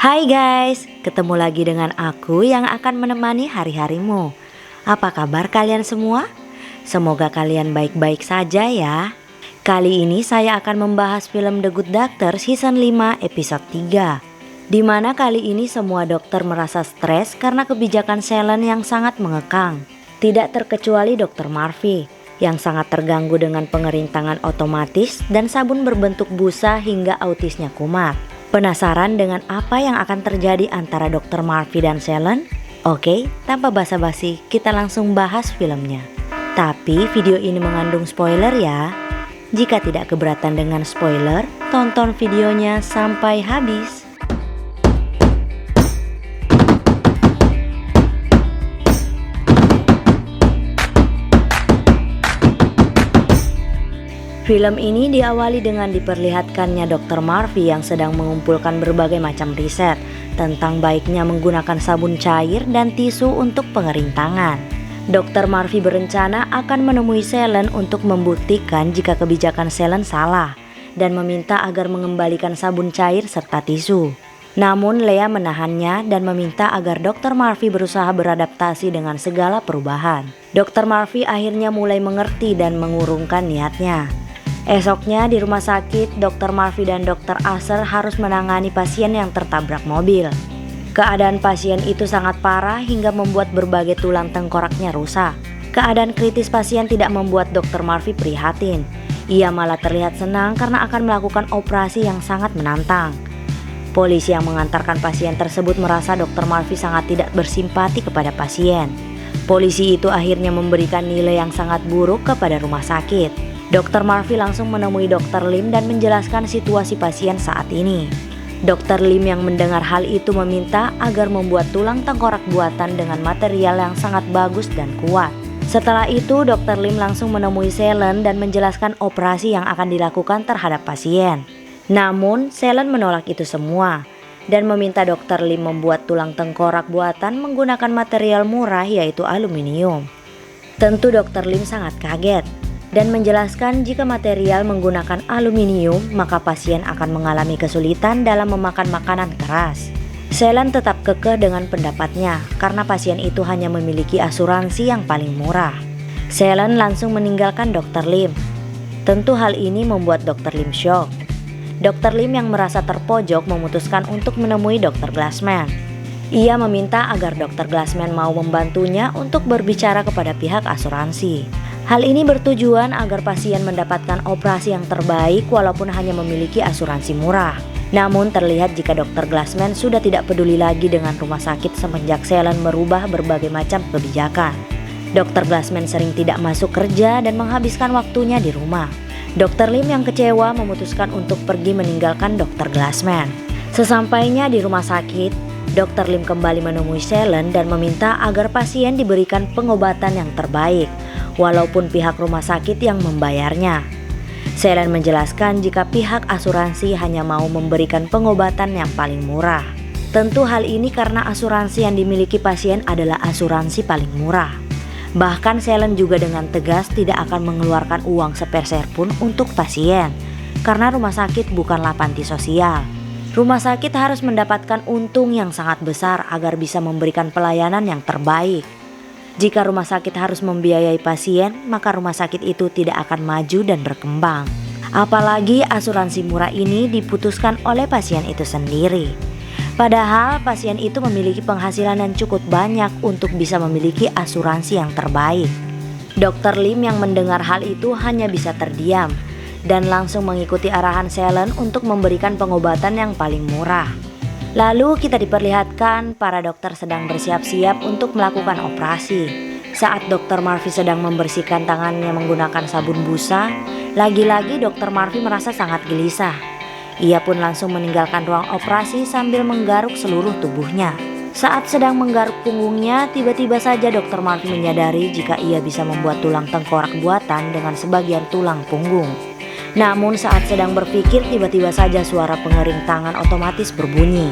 Hai guys, ketemu lagi dengan aku yang akan menemani hari-harimu. Apa kabar kalian semua? Semoga kalian baik-baik saja ya. Kali ini saya akan membahas film The Good Doctor season 5 episode 3. Di mana kali ini semua dokter merasa stres karena kebijakan Selen yang sangat mengekang. Tidak terkecuali Dr. Murphy yang sangat terganggu dengan pengering tangan otomatis dan sabun berbentuk busa hingga autisnya kumat. Penasaran dengan apa yang akan terjadi antara Dr. Murphy dan Selen? Oke, tanpa basa-basi kita langsung bahas filmnya. Tapi video ini mengandung spoiler ya. Jika tidak keberatan dengan spoiler, tonton videonya sampai habis. Film ini diawali dengan diperlihatkannya Dr. Murphy yang sedang mengumpulkan berbagai macam riset tentang baiknya menggunakan sabun cair dan tisu untuk pengering tangan. Dr. Murphy berencana akan menemui Selen untuk membuktikan jika kebijakan Selen salah dan meminta agar mengembalikan sabun cair serta tisu. Namun Lea menahannya dan meminta agar Dr. Murphy berusaha beradaptasi dengan segala perubahan. Dr. Murphy akhirnya mulai mengerti dan mengurungkan niatnya. Esoknya di rumah sakit, Dr. Murphy dan Dr. Asher harus menangani pasien yang tertabrak mobil. Keadaan pasien itu sangat parah hingga membuat berbagai tulang tengkoraknya rusak. Keadaan kritis pasien tidak membuat Dr. Murphy prihatin. Ia malah terlihat senang karena akan melakukan operasi yang sangat menantang. Polisi yang mengantarkan pasien tersebut merasa Dr. Murphy sangat tidak bersimpati kepada pasien. Polisi itu akhirnya memberikan nilai yang sangat buruk kepada rumah sakit. Dr. Murphy langsung menemui Dr. Lim dan menjelaskan situasi pasien saat ini. Dr. Lim yang mendengar hal itu meminta agar membuat tulang tengkorak buatan dengan material yang sangat bagus dan kuat. Setelah itu Dr. Lim langsung menemui Selen dan menjelaskan operasi yang akan dilakukan terhadap pasien. Namun Selen menolak itu semua dan meminta Dr. Lim membuat tulang tengkorak buatan menggunakan material murah yaitu aluminium. Tentu Dr. Lim sangat kaget dan menjelaskan jika material menggunakan aluminium maka pasien akan mengalami kesulitan dalam memakan makanan keras. Selen tetap kekeh dengan pendapatnya karena pasien itu hanya memiliki asuransi yang paling murah. Selen langsung meninggalkan Dr. Lim. Tentu hal ini membuat Dr. Lim shock. Dr. Lim yang merasa terpojok memutuskan untuk menemui Dr. Glassman. Ia meminta agar Dr. Glassman mau membantunya untuk berbicara kepada pihak asuransi. Hal ini bertujuan agar pasien mendapatkan operasi yang terbaik walaupun hanya memiliki asuransi murah. Namun terlihat jika Dr. Glassman sudah tidak peduli lagi dengan rumah sakit semenjak Selen merubah berbagai macam kebijakan. Dr. Glassman sering tidak masuk kerja dan menghabiskan waktunya di rumah. Dr. Lim yang kecewa memutuskan untuk pergi meninggalkan Dr. Glassman. Sesampainya di rumah sakit, Dr. Lim kembali menemui Selen dan meminta agar pasien diberikan pengobatan yang terbaik walaupun pihak rumah sakit yang membayarnya. Selen menjelaskan jika pihak asuransi hanya mau memberikan pengobatan yang paling murah. Tentu hal ini karena asuransi yang dimiliki pasien adalah asuransi paling murah. Bahkan Selen juga dengan tegas tidak akan mengeluarkan uang sepeser pun untuk pasien karena rumah sakit bukanlah panti sosial. Rumah sakit harus mendapatkan untung yang sangat besar agar bisa memberikan pelayanan yang terbaik. Jika rumah sakit harus membiayai pasien, maka rumah sakit itu tidak akan maju dan berkembang. Apalagi asuransi murah ini diputuskan oleh pasien itu sendiri. Padahal pasien itu memiliki penghasilan yang cukup banyak untuk bisa memiliki asuransi yang terbaik. Dr. Lim yang mendengar hal itu hanya bisa terdiam dan langsung mengikuti arahan Selen untuk memberikan pengobatan yang paling murah. Lalu kita diperlihatkan para dokter sedang bersiap-siap untuk melakukan operasi. Saat Dr. Murphy sedang membersihkan tangannya menggunakan sabun busa, lagi-lagi Dr. Murphy merasa sangat gelisah. Ia pun langsung meninggalkan ruang operasi sambil menggaruk seluruh tubuhnya. Saat sedang menggaruk punggungnya, tiba-tiba saja Dr. Murphy menyadari jika ia bisa membuat tulang tengkorak buatan dengan sebagian tulang punggung. Namun saat sedang berpikir tiba-tiba saja suara pengering tangan otomatis berbunyi.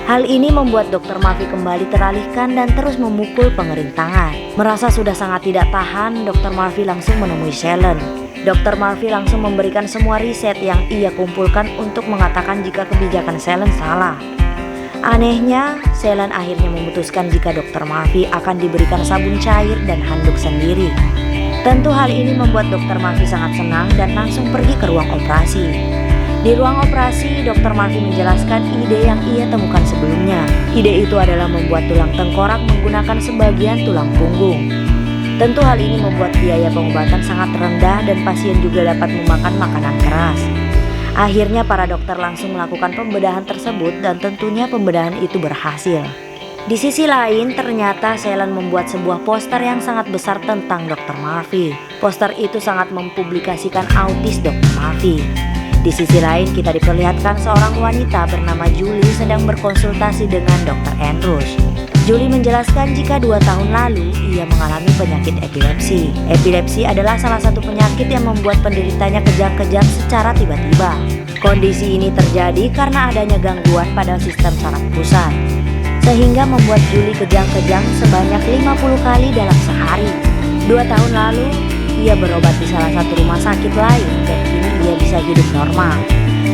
Hal ini membuat Dr. Murphy kembali teralihkan dan terus memukul pengering tangan. Merasa sudah sangat tidak tahan, Dr. Murphy langsung menemui Selen. Dr. Murphy langsung memberikan semua riset yang ia kumpulkan untuk mengatakan jika kebijakan Selen salah. Anehnya, Selen akhirnya memutuskan jika Dr. Murphy akan diberikan sabun cair dan handuk sendiri. Tentu hal ini membuat Dr. Murphy sangat senang dan langsung pergi ke ruang operasi. Di ruang operasi, Dr. Murphy menjelaskan ide yang ia temukan sebelumnya. Ide itu adalah membuat tulang tengkorak menggunakan sebagian tulang punggung. Tentu hal ini membuat biaya pengobatan sangat rendah dan pasien juga dapat memakan makanan keras. Akhirnya para dokter langsung melakukan pembedahan tersebut dan tentunya pembedahan itu berhasil. Di sisi lain, ternyata Selen membuat sebuah poster yang sangat besar tentang Dr. Murphy. Poster itu sangat mempublikasikan autis Dr. Murphy. Di sisi lain, kita diperlihatkan seorang wanita bernama Julie sedang berkonsultasi dengan Dr. Andrews. Julie menjelaskan jika 2 tahun lalu ia mengalami penyakit epilepsi. Epilepsi adalah salah satu penyakit yang membuat penderitanya kejang-kejang secara tiba-tiba. Kondisi ini terjadi karena adanya gangguan pada sistem saraf pusat, sehingga membuat Julie kejang-kejang sebanyak 50 kali dalam sehari. 2 tahun lalu, ia berobat di salah satu rumah sakit lain dan kini ia bisa hidup normal.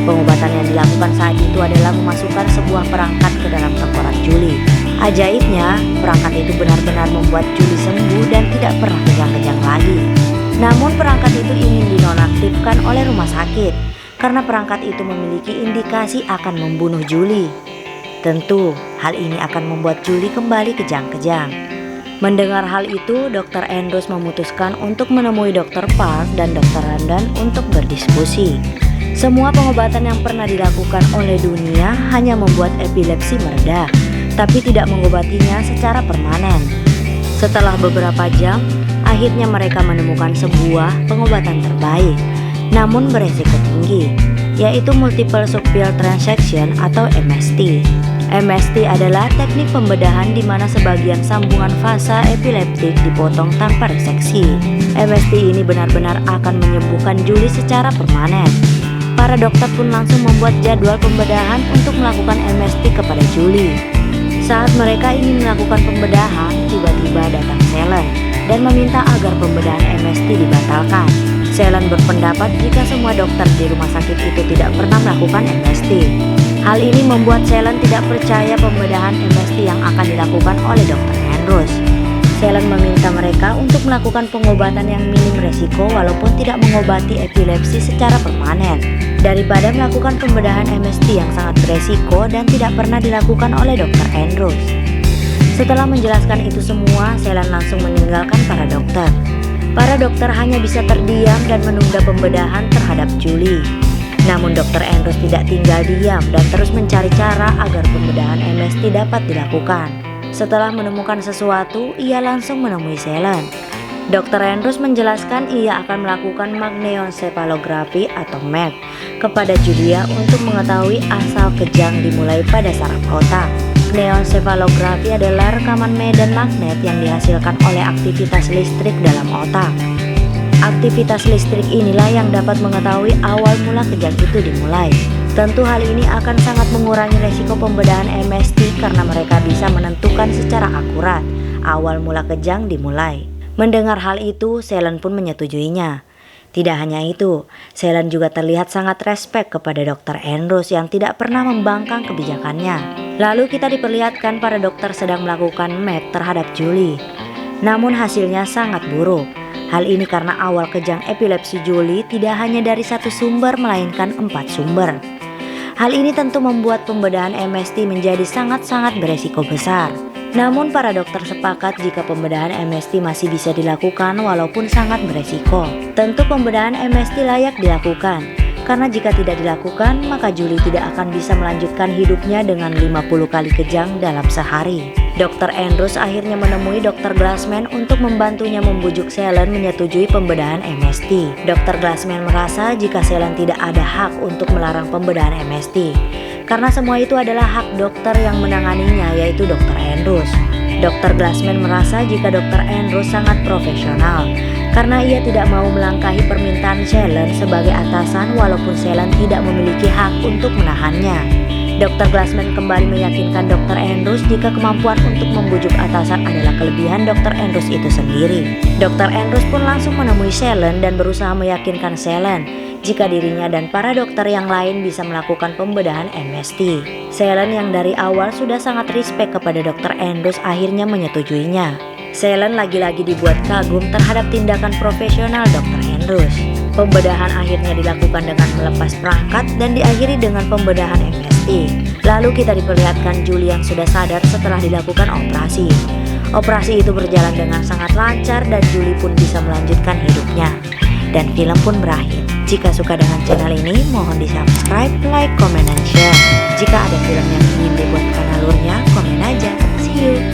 Pengobatan yang dilakukan saat itu adalah memasukkan sebuah perangkat ke dalam tengkorak Julie. Ajaibnya, perangkat itu benar-benar membuat Julie sembuh dan tidak pernah kejang-kejang lagi. Namun perangkat itu ingin dinonaktifkan oleh rumah sakit karena perangkat itu memiliki indikasi akan membunuh Julie. Tentu, hal ini akan membuat Julie kembali kejang-kejang. Mendengar hal itu, Dr. Andrews memutuskan untuk menemui Dr. Park dan Dr. Randall untuk berdiskusi. Semua pengobatan yang pernah dilakukan oleh dunia hanya membuat epilepsi mereda, tapi tidak mengobatinya secara permanen. Setelah beberapa jam, akhirnya mereka menemukan sebuah pengobatan terbaik, namun beresiko tinggi, yaitu multiple subfield transaction atau MST. MST adalah teknik pembedahan di mana sebagian sambungan fasa epileptik dipotong tanpa reseksi. MST ini benar-benar akan menyembuhkan Julie secara permanen. Para dokter pun langsung membuat jadwal pembedahan untuk melakukan MST kepada Julie. Saat mereka ingin melakukan pembedahan, tiba-tiba datang Selen dan meminta agar pembedahan MST dibatalkan. Selen berpendapat jika semua dokter di rumah sakit itu tidak pernah melakukan MST. Hal ini membuat Selen tidak percaya pembedahan MST yang akan dilakukan oleh Dr. Andrews. Selen meminta mereka untuk melakukan pengobatan yang minim resiko walaupun tidak mengobati epilepsi secara permanen, daripada melakukan pembedahan MST yang sangat beresiko dan tidak pernah dilakukan oleh Dr. Andrews. Setelah menjelaskan itu semua, Selen langsung meninggalkan para dokter. Para dokter hanya bisa terdiam dan menunda pembedahan terhadap Julie. Namun Dr. Andrews tidak tinggal diam dan terus mencari cara agar pembedahan MST dapat dilakukan. Setelah menemukan sesuatu, ia langsung menemui Selen. Dr. Andrews menjelaskan ia akan melakukan magnetoencephalografi atau MAG kepada Julia untuk mengetahui asal kejang dimulai pada saraf otak. Magnetoencephalografi adalah rekaman medan magnet yang dihasilkan oleh aktivitas listrik dalam otak. Aktivitas listrik inilah yang dapat mengetahui awal mula kejang itu dimulai. Tentu hal ini akan sangat mengurangi resiko pembedahan MST karena mereka bisa menentukan secara akurat awal mula kejang dimulai. Mendengar hal itu, Selen pun menyetujuinya. Tidak hanya itu, Selen juga terlihat sangat respek kepada Dr. Andrews yang tidak pernah membangkang kebijakannya. Lalu kita diperlihatkan para dokter sedang melakukan MAG terhadap Julie. Namun hasilnya sangat buruk. Hal ini karena awal kejang epilepsi Julie tidak hanya dari satu sumber melainkan 4 sumber. Hal ini tentu membuat pembedahan MST menjadi sangat-sangat beresiko besar. Namun para dokter sepakat jika pembedahan MST masih bisa dilakukan walaupun sangat beresiko. Tentu pembedahan MST layak dilakukan, karena jika tidak dilakukan maka Julie tidak akan bisa melanjutkan hidupnya dengan 50 kali kejang dalam sehari. Dr. Andrews akhirnya menemui Dr. Glassman untuk membantunya membujuk Selen menyetujui pembedahan MST. Dr. Glassman merasa jika Selen tidak ada hak untuk melarang pembedahan MST, karena semua itu adalah hak dokter yang menanganinya, yaitu Dr. Andrews. Dr. Glassman merasa jika Dr. Andrews sangat profesional, karena ia tidak mau melangkahi permintaan Selen sebagai atasan walaupun Selen tidak memiliki hak untuk menahannya. Dr. Glassman kembali meyakinkan Dr. Andrews jika kemampuan untuk membujuk atasan adalah kelebihan Dr. Andrews itu sendiri. Dr. Andrews pun langsung menemui Selen dan berusaha meyakinkan Selen jika dirinya dan para dokter yang lain bisa melakukan pembedahan MST. Selen yang dari awal sudah sangat respect kepada Dr. Andrews akhirnya menyetujuinya. Selen lagi-lagi dibuat kagum terhadap tindakan profesional Dr. Andrews. Pembedahan akhirnya dilakukan dengan melepas perangkat dan diakhiri dengan pembedahan MST. Lalu kita diperlihatkan Julie yang sudah sadar setelah dilakukan operasi. Operasi itu berjalan dengan sangat lancar dan Julie pun bisa melanjutkan hidupnya. Dan film pun berakhir. Jika suka dengan channel ini, mohon di subscribe, like, comment, dan share. Jika ada film yang ingin dibuatkan alurnya, komen aja. See you!